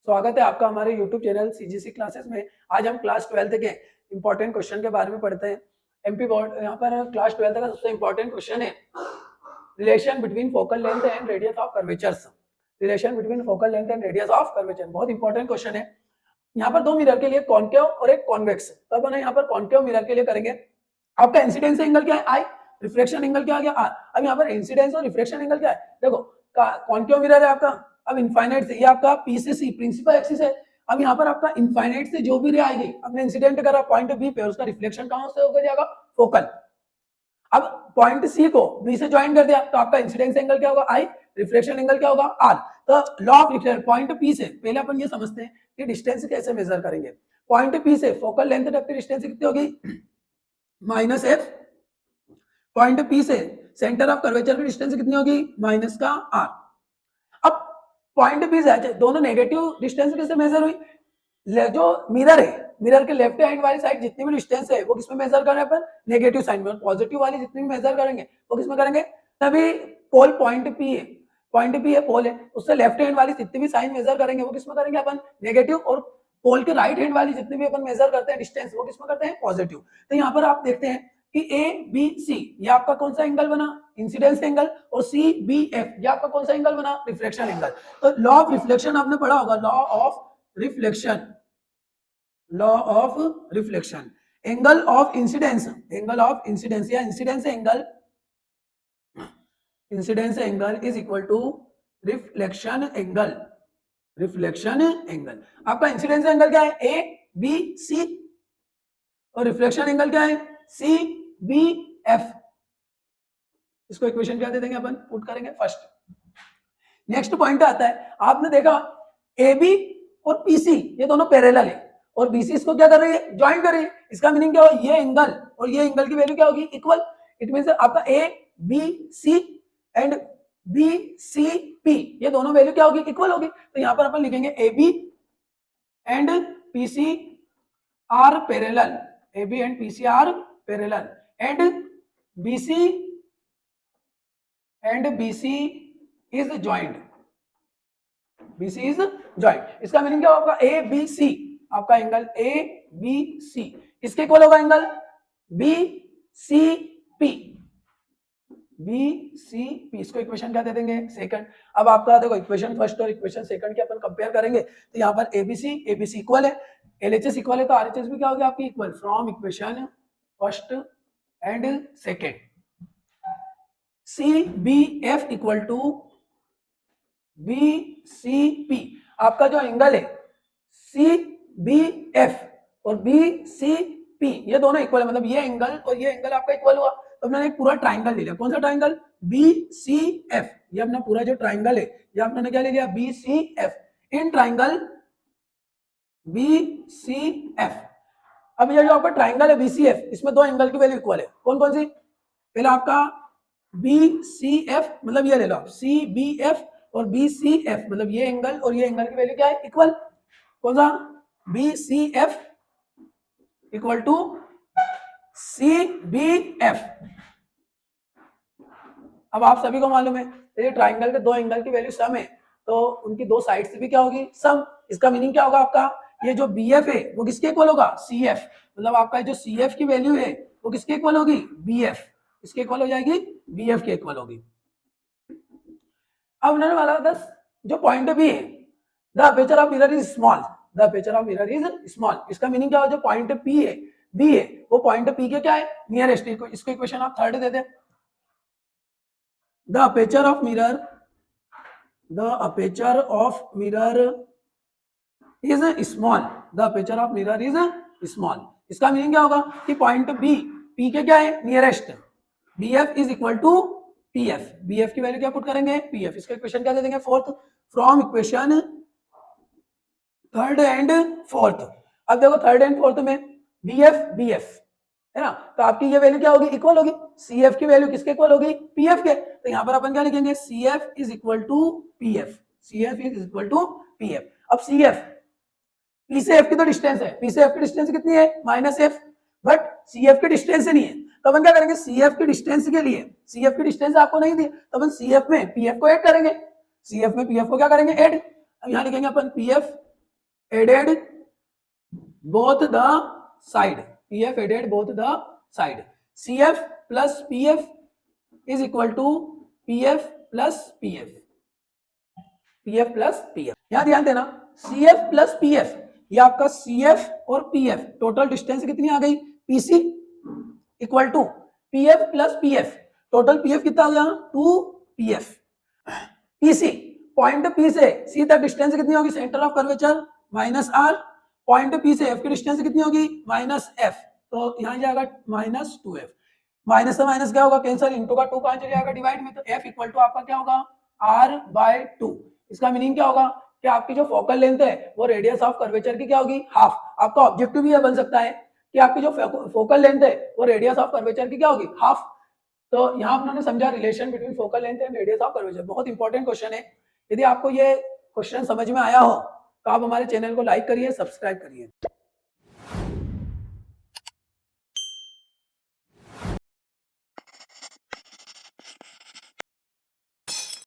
स्वागत है आपका हमारे YouTube चैनल सीजीसी क्लासेस में। आज हम क्लास 12th के इंपॉर्टेंट क्वेश्चन के बारे में पढ़ते हैं। एमपी बोर्ड यहाँ पर क्लास 12th का सबसे इंपॉर्टेंट क्वेश्चन है relation between focal length and radius of curvatures. Relation between focal length and radius of curvature बहुत इंपॉर्टेंट क्वेश्चन है। यहाँ पर दो मिरर के लिए कॉन्केव और एक कॉन्वेक्स। तो अपन यहाँ पर कॉन्केव मिरर के लिए करेंगे। आपका इंसिडेंस एंगल क्या है आई, रिफ्लेक्शन एंगल क्या आ गया आर। अब यहाँ पर इंसिडेंस और रिफ्लेक्शन एंगल क्या है, देखो कॉन्केव मिरर है आपका। अब इनफाइनाइट से ये आपका पी से सी प्रिंसिपल एक्सिस है। अब यहाँ पर आपका इनफाइनाइट से जो भी रे आएगी, अपने इंसिडेंट करा पॉइंट बी पे, उसका रिफ्लेक्शन कहां से होकर जाएगा, फोकल। अब पॉइंट सी को बी से ज्वाइन कर दिया तो आपका इंसिडेंस एंगल क्या होगा आई, रिफ्लेक्शन एंगल क्या होगा आर। तो law of reflection point P से पहले अपन ये समझते हैं कि डिस्टेंस कैसे मेजर करेंगे। पॉइंट पी से फोकल लेंथ तक की डिस्टेंस कितनी होगी, माइनस एफ। पॉइंट पी से सेंटर ऑफ कर्वेचर की डिस्टेंस कितनी होगी, माइनस का आर। अब पॉइंट पी से दोनों नेगेटिव डिस्टेंस कैसे मेजर हुई, जो मिरर है, मिरर के लेफ्ट हैंड वाली साइड जितनी भी डिस्टेंस है वो किसमें मेजर कर रहे हैं अपन, नेगेटिव साइड में। पॉजिटिव वाली जितनी भी मेजर करेंगे वो किसमें करेंगे, तभी पोल पॉइंट पी है, पॉइंट पी है पोल है, उससे लेफ्ट हैंड वाली जितनी भी साइन मेजर करेंगे वो किसमें करेंगे अपन, नेगेटिव। और पोल के राइट हैंड वाली जितनी भी अपन मेजर करते हैं डिस्टेंस वो किसमें करते हैं, पॉजिटिव। तो यहाँ पर आप देखते हैं कि ए बी सी ये आपका कौन सा एंगल बना, इंसिडेंस एंगल, और सी बी एफ ये आपका कौन सा एंगल बना, रिफ्लेक्शन एंगल। तो लॉ ऑफ रिफ्लेक्शन आपने पढ़ा होगा, law of reflection, law of reflection. Angle of incidence, angle of incidence या incidence angle, incidence angle is equal to reflection angle, reflection angle. आपका इंसिडेंस एंगल क्या है, ए B सी, और reflection angle क्या है, सी बी एफ। इसको equation क्या दे देंगे अपन, पुट करेंगे फर्स्ट। नेक्स्ट पॉइंट आता है, आपने देखा ए बी और पीसी ये दोनों पैरेलल है और बीसी इसको क्या कर रही है, ज्वाइन कर रही है। इसका मीनिंग क्या हो, ये एंगल और ये एंगल की वैल्यू क्या होगी, इक्वल। इट मींस आपका A B C and B C P ये दोनों वैल्यू क्या होगी, इक्वल होगी। तो यहाँ पर अपन लिखेंगे A B and P C are parallel, A B and P C are parallel and B C is joint, BC is joint. इसका मीनिंग क्या होगा, ए बी सी, आपका एंगल ए बी सी इसके इक्वल होगा angle B C P, B C P. इसको equation क्या दे देंगे, सेकंड। अब आपका देखो इक्वेशन फर्स्ट और इक्वेशन सेकंड के अपन कंपेयर करेंगे तो यहाँ पर एबीसी इक्वल है, एलएचएस इक्वल है, तो आरएचएस भी क्या होगी आपकी equal. From equation first and second, C B F equal to B C P. आपका जो एंगल है सी बी एफ और बी सी पी ये दोनों इक्वल है, मतलब ये एंगल और ये एंगल आपका इक्वल हुआ। तो हमने एक पूरा ट्राइंगल ले लिया, कौन सा ट्राइंगल, बी सी एफ। ये अपना पूरा जो ट्राइंगल है ये आपने क्या ले लिया, बी सी एफ। इन ट्राइंगल बी सी एफ, अब ये जो आपका ट्राइंगल है बी सी एफ, इसमें दो एंगल की वैल्यू इक्वल है, कौन कौन सी, पहला आपका बी सी एफ, मतलब ये ले लो आप सी बी एफ और बी सी एफ, मतलब ये एंगल और ये एंगल की वैल्यू क्या है, इक्वल। कौन सा, B C F equal to C B F. अब आप सभी को मालूम है ये ट्राइंगल के दो एंगल की वैल्यू सम है तो उनकी दो साइड से भी क्या होगी, सम। इसका मीनिंग क्या होगा आपका, ये जो बी एफ है वो किसके इक्वल होगा, सी एफ। मतलब आपका जो सी एफ की वैल्यू है वो किसके इक्वल होगी, बी एफ, इसके इक्वल हो जाएगी, बी एफ के इक्वल होगी। अब उन्होंने वाला 10 जो पॉइंट बी है, the aperture of mirror is small, the aperture of mirror is small. इसका मीनिंग क्या है, जो पॉइंट पी है, बी है, वो पॉइंट पी के क्या है, नियरेस्ट। इसको इक्वेशन आप थर्ड दे दे, the aperture of mirror, the aperture of mirror is small, the aperture of mirror is small. इसका मीनिंग क्या होगा कि पॉइंट बी, पी के क्या है, nearest, B F is equal to P F. B F की वैल्यू क्या put करेंगे, पी एफ। इसका इक्वेशन क्या दे देंगे, fourth. From equation third and fourth. अब देखो थर्ड एंड फोर्थ में बी एफ है ना, तो आपकी ये वैल्यू क्या होगी, इक्वल होगी। सी एफ की वैल्यू किसके इक्वल होगी, पी एफ के। तो यहाँ पर अपन क्या लिखेंगे, C F is equal to P F, C F is equal to P F. अब सी एफ, पी से एफ की तो डिस्टेंस है, पी से एफ की डिस्टेंस कितनी है, minus F, but C F की डिस्टेंस नहीं है। तो अपन क्या करेंगे, सी एफ की डिस्टेंस के लिए, सी एफ की डिस्टेंस आपको नहीं दी तो अपन सी एफ में पी एफ को ऐड करेंगे, सी एफ में पी एफ को क्या करेंगे, ऐड। अब यहाँ लिखेंगे अपन P F added both the side, PF added both the side, CF plus PF is equal to PF plus PF, PF plus PF। यहां ध्यान देना, CF plus PF, ये आपका CF और PF टोटल डिस्टेंस कितनी आ गई, PC equal to PF plus PF, total PF कितना आ गया 2PF। PC पॉइंट P से C तक डिस्टेंस कितनी होगी, centre of curvature minus R, point P से F की डिस्टेंस कितनी होगी माइनस F, तो यहाँ जाएगा माइनस 2F, माइनस से माइनस क्या होगा कैंसर, इंटू का 2 कहां चले जाएगा डिवाइड में, तो F इक्वल टू आपका क्या होगा R/2। इसका मीनिंग क्या होगा कि आपकी जो फोकल लेंथ है वो रेडियस ऑफ कर्वेचर की क्या होगी हाफ। आपका ऑब्जेक्टिव भी ये बन सकता है कि आपकी जो फोकल लेंथ है वो रेडियस ऑफ कर्वेचर की क्या होगी हाफ। तो यहाँ उन्होंने समझा relation between focal length and radius of curvature, बहुत इंपॉर्टेंट क्वेश्चन है। यदि आपको ये क्वेश्चन समझ में आया हो तो आप हमारे चैनल को लाइक करिए, सब्सक्राइब करिए।